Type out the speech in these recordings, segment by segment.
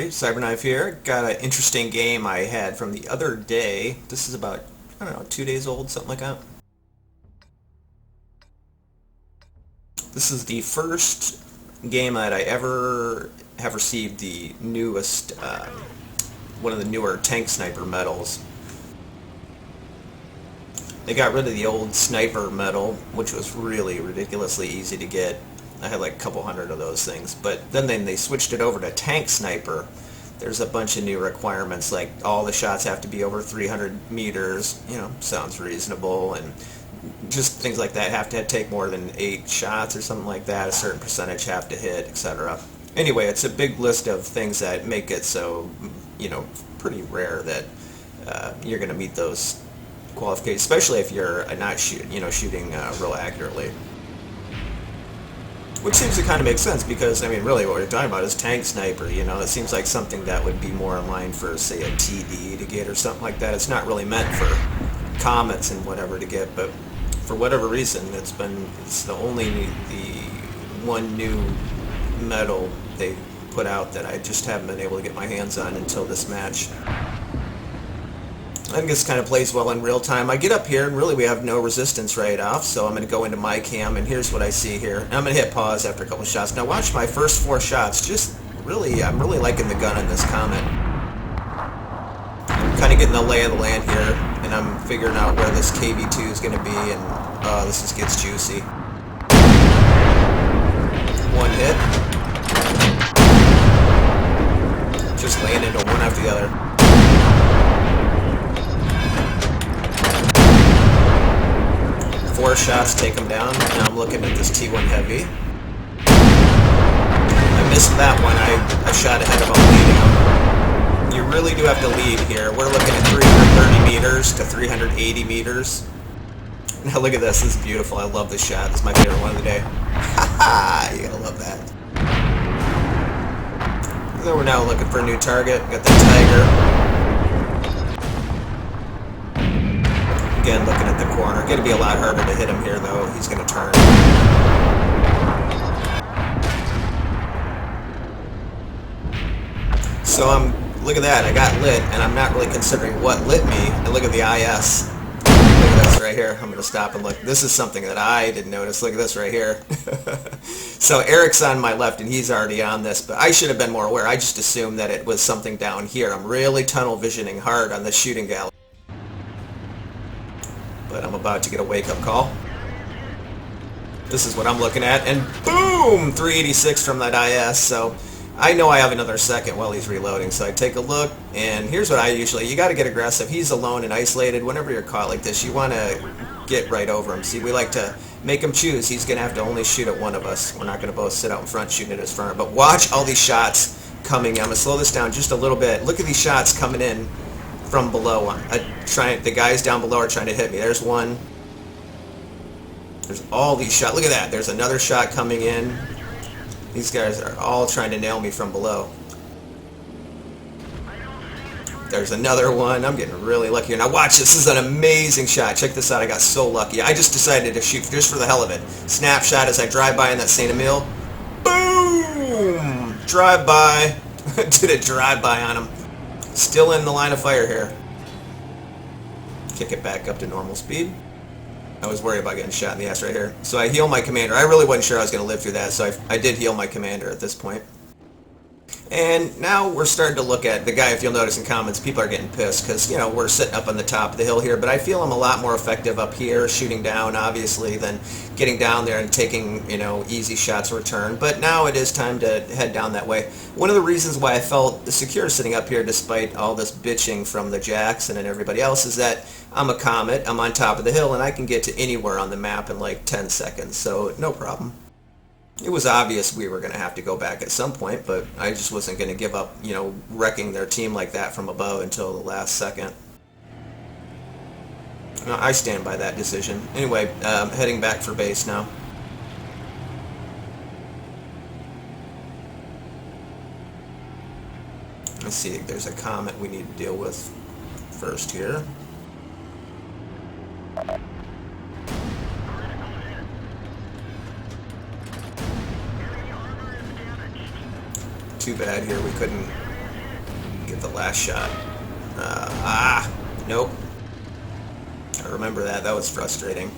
everybody, CyberKnife here. Got an interesting game I had from the other day. This is about, I don't know, 2 days old, something like that. This is the first game that I ever have received the newest, one of the newer tank sniper medals. They got rid of the old sniper medal, which was really ridiculously easy to get. I had like a couple hundred of those things, but then they switched it over to tank sniper. There's a bunch of new requirements, like all the shots have to be over 300 meters, you know, sounds reasonable, and just things like that have to take more than 8 shots or something like that, a certain percentage have to hit, etc. Anyway, it's a big list of things that make it so, you know, pretty rare that you're going to meet those qualifications, especially if you're not shooting real accurately. Which seems to kind of make sense because, I mean, really what we're talking about is tank sniper, you know. It seems like something that would be more in line for, say, a TD to get or something like that. It's not really meant for comets and whatever to get, but for whatever reason, it's the one new medal they put out that I just haven't been able to get my hands on until this match. I think this kind of plays well in real time. I get up here and really we have no resistance right off, so I'm going to go into my cam and here's what I see here. And I'm going to hit pause after a couple shots. Now watch my first 4 shots. I'm really liking the gun on this Comet. I'm kind of getting the lay of the land here, and I'm figuring out where this KV2 is going to be, and this gets juicy. One hit. Just laying into one after the other. Four shots take him down. Now I'm looking at this T1 Heavy. I missed that one. I shot ahead of him, leading him. You really do have to lead here. We're looking at 330 meters to 380 meters. Now look at this. This is beautiful. I love this shot. This is my favorite one of the day. Haha! You gotta love that. So we're now looking for a new target. Got the Tiger. Again, looking at the corner. Going to be a lot harder to hit him here, though. He's going to turn. So look at that. I got lit, and I'm not really considering what lit me. And look at the IS. Look at this right here. I'm going to stop and look. This is something that I didn't notice. Look at this right here. So Eric's on my left, and he's already on this, but I should have been more aware. I just assumed that it was something down here. I'm really tunnel visioning hard on this shooting gallery. But I'm about to get a wake-up call. This is what I'm looking at, and boom! 386 from that IS, so I know I have another second while he's reloading, so I take a look, and here's what you gotta get aggressive. He's alone and isolated. Whenever you're caught like this, you wanna get right over him. See, we like to make him choose. He's gonna have to only shoot at one of us. We're not gonna both sit out in front shooting at his front. But watch all these shots coming. I'm gonna slow this down just a little bit. Look at these shots coming in from below. The guys down below are trying to hit me. There's one. There's all these shots. Look at that. There's another shot coming in. These guys are all trying to nail me from below. There's another one. I'm getting really lucky here. Now watch, this is an amazing shot. Check this out. I got so lucky. I just decided to shoot just for the hell of it. Snapshot as I drive by in that St. Emile. Boom! Drive by. Did a drive-by on him. Still in the line of fire here. Kick it back up to normal speed. I was worried about getting shot in the ass right here. So I heal my commander. I really wasn't sure I was going to live through that, so I did heal my commander at this point. And now we're starting to look at the guy. If you'll notice in comments, people are getting pissed because, you know, we're sitting up on the top of the hill here, but I feel I'm a lot more effective up here shooting down, obviously, than getting down there and taking, you know, easy shots return. But now it is time to head down that way. One of the reasons why I felt secure sitting up here despite all this bitching from the Jackson and everybody else is that I'm a Comet, I'm on top of the hill, and I can get to anywhere on the map in like 10 seconds, so no problem. It was obvious we were going to have to go back at some point, but I just wasn't going to give up, you know, wrecking their team like that from above until the last second. I stand by that decision. Anyway, heading back for base now. Let's see, there's a Comet we need to deal with first here. Too bad here we couldn't the last shot. Nope. I remember that. That was frustrating.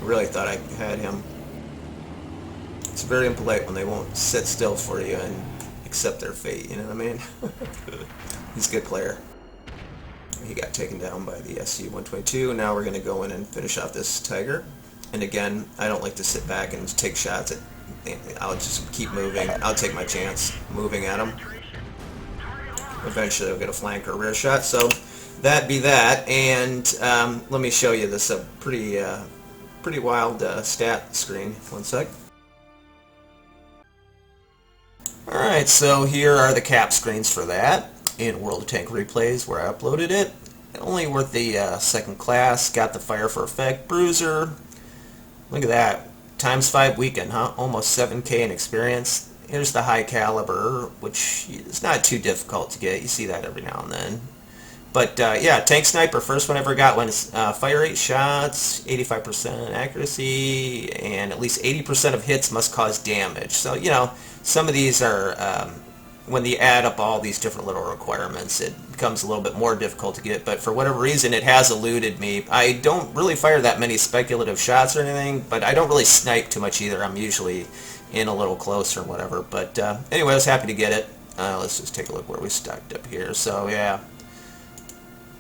I really thought I had him. It's very impolite when they won't sit still for you and accept their fate, you know what I mean? He's a good player. He got taken down by the SU-122. Now we're going to go in and finish off this Tiger. And again, I don't like to sit back and take shots at... I'll just keep moving. I'll take my chance moving at him. Eventually I'll get a flank or a rear shot. So that be that. And let me show you this pretty wild stat screen. One sec. Alright, so here are the cap screens for that in World of Tank Replays where I uploaded it. Only worth the second class, got the fire for effect, bruiser. Look at that, times 5 weekend, huh? Almost 7K in experience. Here's the high caliber, which is not too difficult to get. You see that every now and then. But yeah, tank sniper, first one I ever got one. Fire 8 shots, 85% accuracy, and at least 80% of hits must cause damage. So, you know, some of these are, when you add up all these different little requirements, it becomes a little bit more difficult to get. But for whatever reason, it has eluded me. I don't really fire that many speculative shots or anything, but I don't really snipe too much either. I'm usually in a little close or whatever. But anyway, I was happy to get it. Let's just take a look where we stacked up here. So, yeah.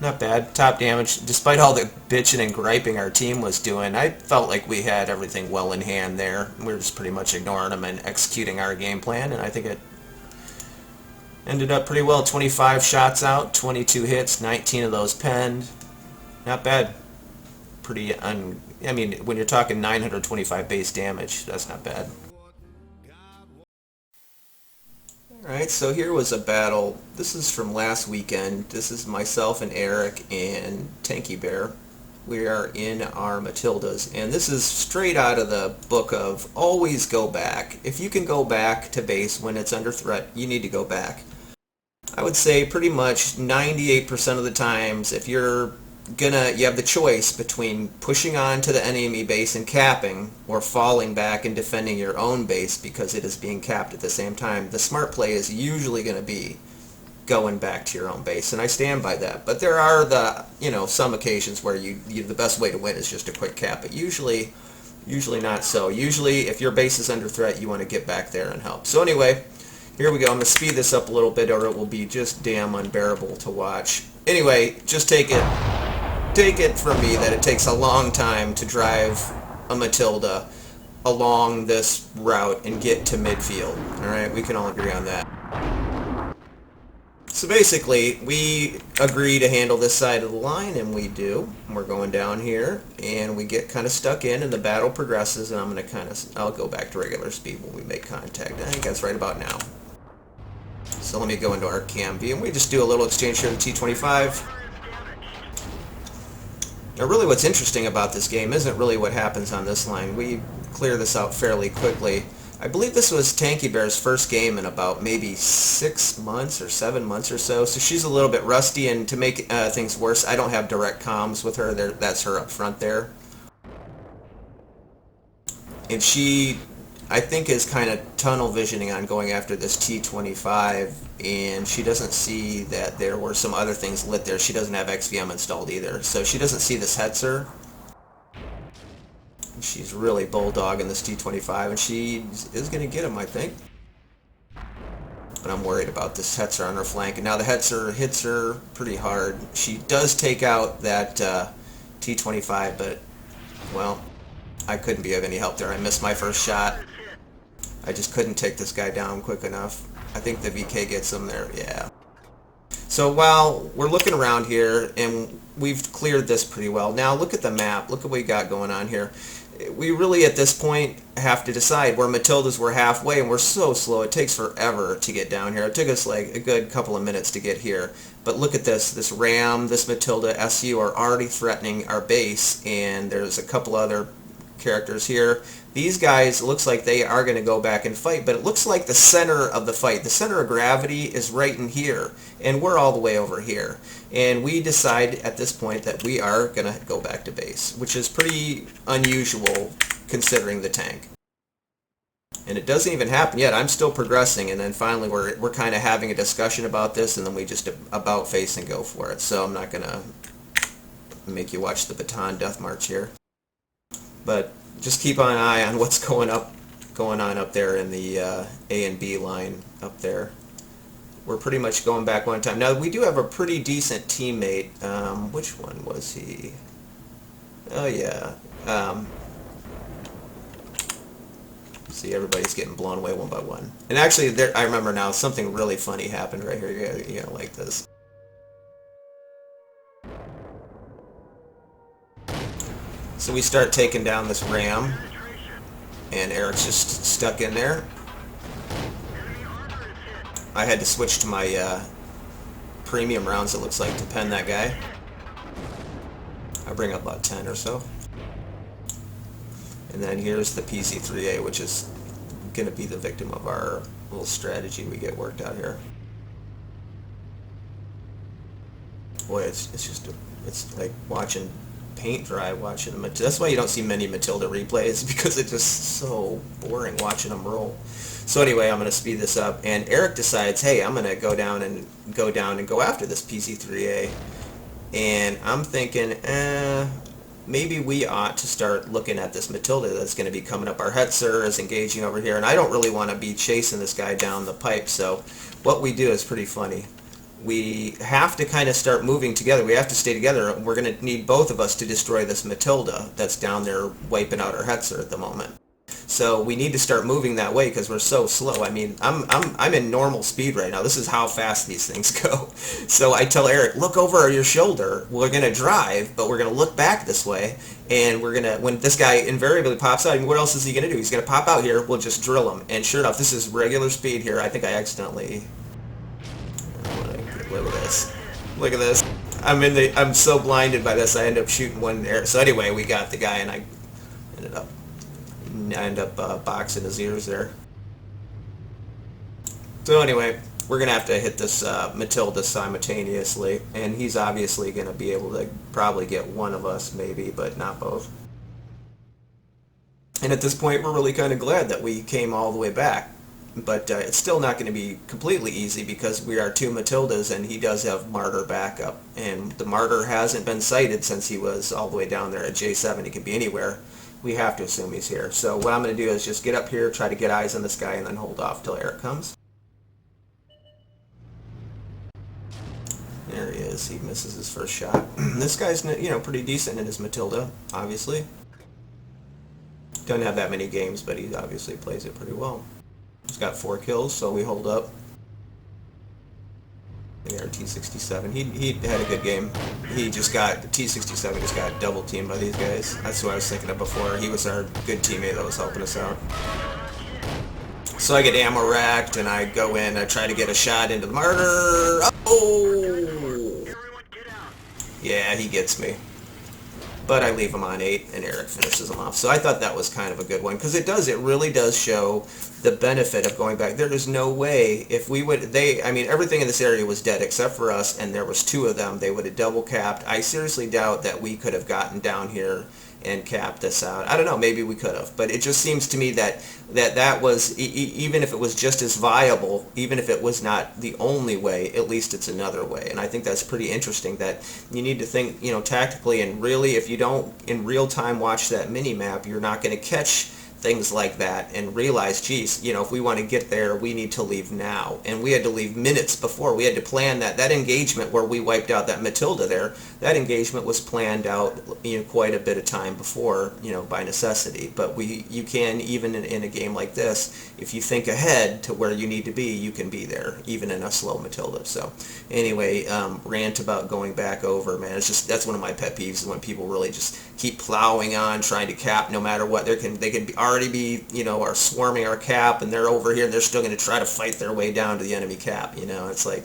Not bad. Top damage. Despite all the bitching and griping our team was doing, I felt like we had everything well in hand there. We were just pretty much ignoring them and executing our game plan, and I think it ended up pretty well. 25 shots out, 22 hits, 19 of those penned. Not bad. Pretty I mean, when you're talking 925 base damage, that's not bad. Alright, so here was a battle. This is from last weekend. This is myself and Eric and Tanky Bear. We are in our Matildas, and this is straight out of the book of always go back. If you can go back to base when it's under threat, you need to go back. I would say pretty much 98% of the times, if you have the choice between pushing on to the enemy base and capping, or falling back and defending your own base because it is being capped at the same time, the smart play is usually going to be going back to your own base, and I stand by that. But there are some occasions where the best way to win is just a quick cap, but usually not so. Usually, if your base is under threat, you want to get back there and help. So anyway, here we go. I'm going to speed this up a little bit, or it will be just damn unbearable to watch. Anyway, just take it from me that it takes a long time to drive a Matilda along this route and get to midfield. Alright, we can all agree on that. So basically, we agree to handle this side of the line, and we do. We're going down here, and we get kind of stuck in, and the battle progresses, and I'll go back to regular speed when we make contact. I think that's right about now. So let me go into our cam view, and we just do a little exchange here with T-25. Now really what's interesting about this game isn't really what happens on this line. We clear this out fairly quickly. I believe this was Tanky Bear's first game in about maybe 6 months or 7 months or so, so she's a little bit rusty, and to make things worse, I don't have direct comms with her. That's her up front there. And she, I think, is kind of tunnel visioning on going after this T-25, and she doesn't see that there were some other things lit there. She doesn't have XVM installed either, so she doesn't see this Hetzer. She's really bulldogging this T-25, and she is going to get him, I think. But I'm worried about this Hetzer on her flank, and now the Hetzer hits her pretty hard. She does take out that T-25, but, well, I couldn't be of any help there. I missed my first shot. I just couldn't take this guy down quick enough. I think the VK gets him there, yeah. So while we're looking around here, and we've cleared this pretty well, now look at the map. Look at what we got going on here. We really, at this point, have to decide. Where Matildas were halfway, and we're so slow. It takes forever to get down here. It took us like a good couple of minutes to get here. But look at this. This Ram, this Matilda, SU are already threatening our base, and there's a couple other characters here. These guys, it looks like they are going to go back and fight, but it looks like the center of the fight, the center of gravity is right in here, and we're all the way over here. And we decide at this point that we are going to go back to base, which is pretty unusual considering the tank. And it doesn't even happen yet. I'm still progressing, and then finally we're kind of having a discussion about this, and then we just about face and go for it. So I'm not gonna make you watch the baton death march here, but just keep an eye on what's going on up there in the A and B line up there. We're pretty much going back one time. Now we do have a pretty decent teammate. Which one was he? Oh yeah. See, everybody's getting blown away one by one. And actually, I remember now, something really funny happened right here. You're gonna like this. So we start taking down this ram, and Eric's just stuck in there. I had to switch to my premium rounds, it looks like, to pen that guy. I bring up about 10 or so. And then here's the PC-3A, which is going to be the victim of our little strategy we get worked out here. Boy, it's like watching paint dry, watching them. That's why you don't see many Matilda replays, because it's just so boring watching them roll. So anyway, I'm going to speed this up, and Eric decides, hey, I'm going to go down and go after this PC-3A. And I'm thinking, maybe we ought to start looking at this Matilda that's going to be coming up. Our Hetzer is engaging over here, and I don't really want to be chasing this guy down the pipe, so what we do is pretty funny. We have to kind of start moving together. We have to stay together. We're going to need both of us to destroy this Matilda that's down there wiping out our Hetzer at the moment. So we need to start moving that way because we're so slow. I mean, I'm in normal speed right now. This is how fast these things go. So I tell Eric, look over your shoulder. We're going to drive, but we're going to look back this way. And we're going to, when this guy invariably pops out, I mean, what else is he going to do? He's going to pop out here. We'll just drill him. And sure enough, this is regular speed here. I think I accidentally... Look at this. Look at this. I'm so blinded by this. I end up shooting one air. So anyway, we got the guy, and I end up boxing his ears there. So anyway, we're gonna have to hit this Matilda simultaneously, and he's obviously gonna be able to probably get one of us, maybe, but not both. And at this point, we're really kind of glad that we came all the way back. But it's still not going to be completely easy because we are two Matildas, and he does have Martyr backup. And the Martyr hasn't been sighted since he was all the way down there at J7. He can be anywhere. We have to assume he's here. So what I'm going to do is just get up here, try to get eyes on this guy, and then hold off till Eric comes. There he is. He misses his first shot. This guy's, you know, pretty decent in his Matilda, obviously. Doesn't have that many games, but he obviously plays it pretty well. He's got 4 kills, so we hold up. The T67. He had a good game. He just got, the T67 just got double teamed by these guys. That's who I was thinking of before. He was our good teammate that was helping us out. So I get ammo racked, and I go in, I try to get a shot into the Martyr. Oh! Yeah, he gets me. But I leave him on 8, and Eric finishes him off. So I thought that was kind of a good one, because it really does show the benefit of going back. There is no way, if we would, I mean, everything in this area was dead except for us, and there was 2 of them. They would have double capped. I seriously doubt that we could have gotten down here and capped this out. I don't know, maybe we could have, but it just seems to me that was, even if it was just as viable, even if it was not the only way, at least it's another way. And I think that's pretty interesting, that you need to think, you know, tactically, and really, if you don't in real time watch that mini map, you're not going to catch things like that and realize, geez, you know, if we want to get there, we need to leave now. And we had to leave minutes before. We had to plan that engagement where we wiped out that Matilda there. That engagement was planned out, you know, quite a bit of time before, you know, by necessity. But you can, even in a game like this, if you think ahead to where you need to be, you can be there, even in a slow Matilda. So anyway, rant about going back over, man. It's just, that's one of my pet peeves, is when people really just keep plowing on, trying to cap no matter what. They can already be, you know, are swarming our cap, and they're over here and they're still going to try to fight their way down to the enemy cap. You know, it's like,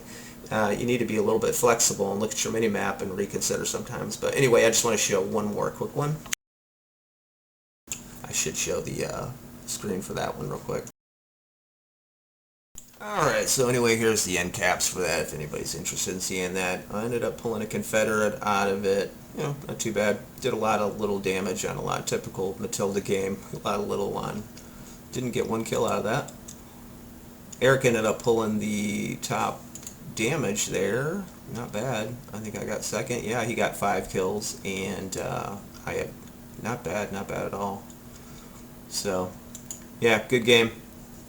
you need to be a little bit flexible and look at your mini map and reconsider sometimes. But anyway, I just want to show one more quick one. I should show the screen for that one real quick. Alright, so anyway, here's the end caps for that, if anybody's interested in seeing that. I ended up pulling a Confederate out of it. You know, not too bad. Did a lot of little damage on a lot of typical Matilda game. A lot of little on Didn't get one kill out of that. Eric ended up pulling the top damage there. Not bad. I think I got second. Yeah, he got 5 kills, and I had not bad at all. So, yeah, good game.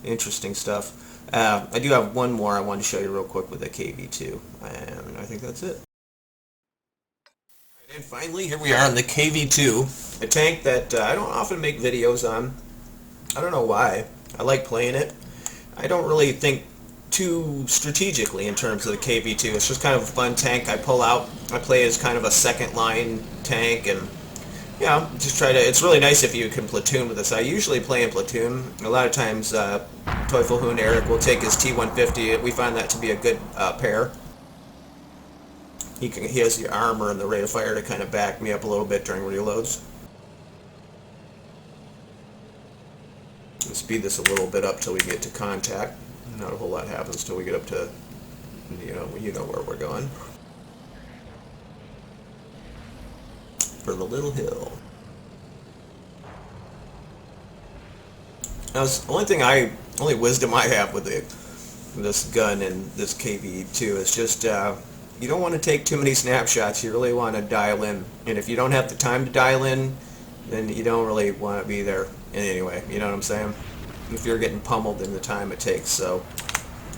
Interesting stuff. I do have one more I want to show you real quick with the KV2, and I think that's it. And finally, here we are on the KV2, a tank that I don't often make videos on. I don't know why. I like playing it. I don't really think too strategically in terms of the KV2. It's just kind of a fun tank I pull out. I play as kind of a second line tank, and yeah, just try to, it's really nice if you can platoon with this. I usually play in platoon. A lot of times Teufel and Eric will take his T-150. We find that to be a good pair. He has the armor and the rate of fire to kind of back me up a little bit during reloads. And speed this a little bit up till we get to contact. Not a whole lot happens till we get up to, you know where we're going. For the little hill. Now, the only wisdom I have with this gun and this KV2 is just you don't want to take too many snapshots. You really want to dial in, and if you don't have the time to dial in, then you don't really want to be there in any way. You know what I'm saying? If you're getting pummeled in the time it takes, so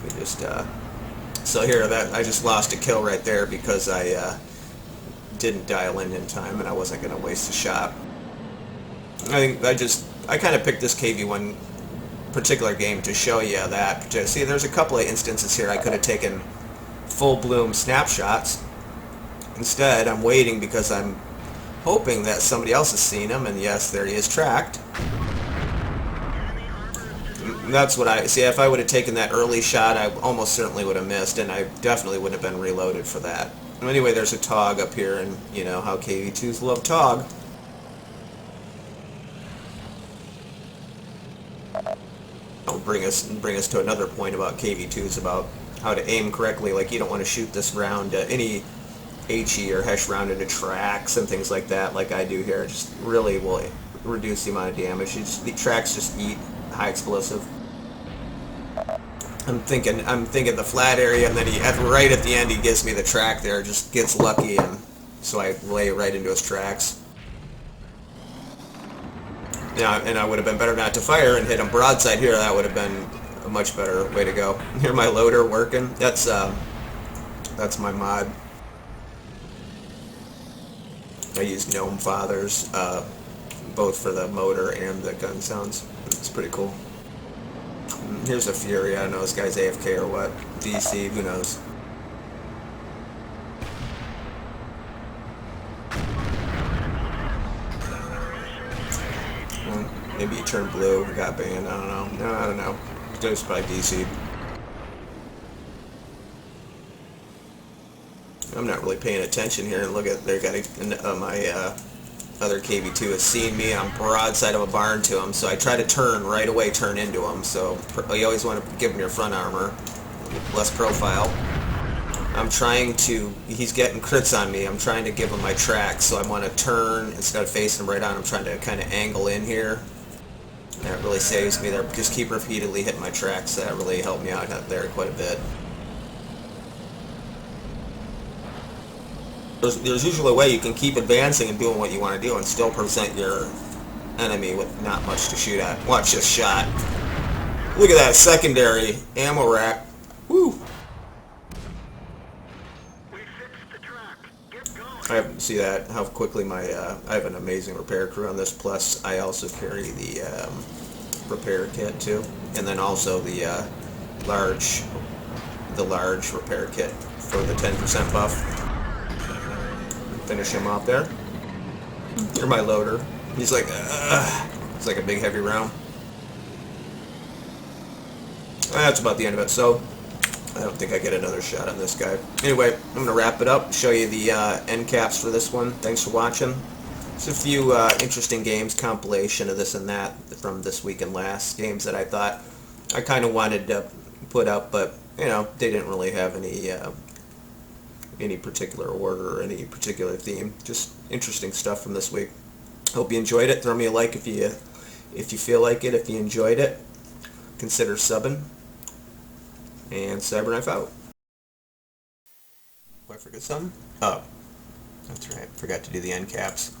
we just so here I just lost a kill right there because I didn't dial in time, and I wasn't going to waste a shot. I kind of picked this KV1 particular game to show you that. See, there's a couple of instances here I could have taken full bloom snapshots. Instead, I'm waiting because I'm hoping that somebody else has seen him, and yes, there he is, tracked. That's what I see. If I would have taken that early shot, I almost certainly would have missed, and I definitely would have been reloaded for that. Anyway, there's a TOG up here, and you know how KV2s love TOG. I'll bring us to another point about KV2s, about how to aim correctly. Like, you don't want to shoot this round, any HE or HESH round into tracks and things like that, like I do here. It just really will reduce the amount of damage. The tracks just eat high explosive. I'm thinking the flat area, and then right at the end he gives me the track there, just gets lucky, and so I lay right into his tracks. Yeah, and I would have been better not to fire and hit him broadside here. That would have been a much better way to go. Here, my loader working. That's my mod. I use Gnome Fathers, both for the motor and the gun sounds. It's pretty cool. Here's a Fury. I don't know, this guy's AFK or what. DC, who knows. Maybe he turned blue, got banned, I don't know. No, I don't know. It was probably DC. I'm not really paying attention here. Look at, there got my other KV2 has seen me. I'm broadside of a barn to him, so I try to turn right away, turn into him. So you always want to give him your front armor, less profile. I'm trying to, he's getting crits on me. I'm trying to give him my tracks, so I want to turn instead of facing him right on. I'm trying to kind of angle in here. That really saves me there. Just keep repeatedly hitting my tracks. That really helped me out there quite a bit. There's usually a way you can keep advancing and doing what you want to do and still present your enemy with not much to shoot at. Watch this shot. Look at that secondary ammo rack. Woo! I see that, how quickly my, I have an amazing repair crew on this, plus I also carry the repair kit too, and then also the large repair kit for the 10% buff. Finish him off there. Here's my loader. He's like, it's like a big heavy round. That's about the end of it, so I don't think I get another shot on this guy. Anyway, I'm going to wrap it up, show you the end caps for this one. Thanks for watching. Just a few interesting games, compilation of this and that from this week and last, games that I thought I kind of wanted to put up, but, you know, they didn't really have any particular order or any particular theme. Just interesting stuff from this week. Hope you enjoyed it. Throw me a like if If you feel like it, if you enjoyed it, consider subbing. And CyberKnife out. Oh, I forget something? Oh, that's right. Forgot to do the end caps.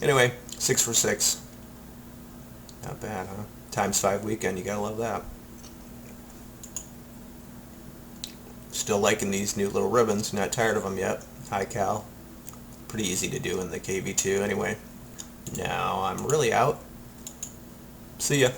Anyway, 6 for 6. Not bad, huh? Times 5 weekend, you gotta love that. Still liking these new little ribbons. Not tired of them yet. High cal. Pretty easy to do in the KV2 anyway. Now I'm really out. See ya.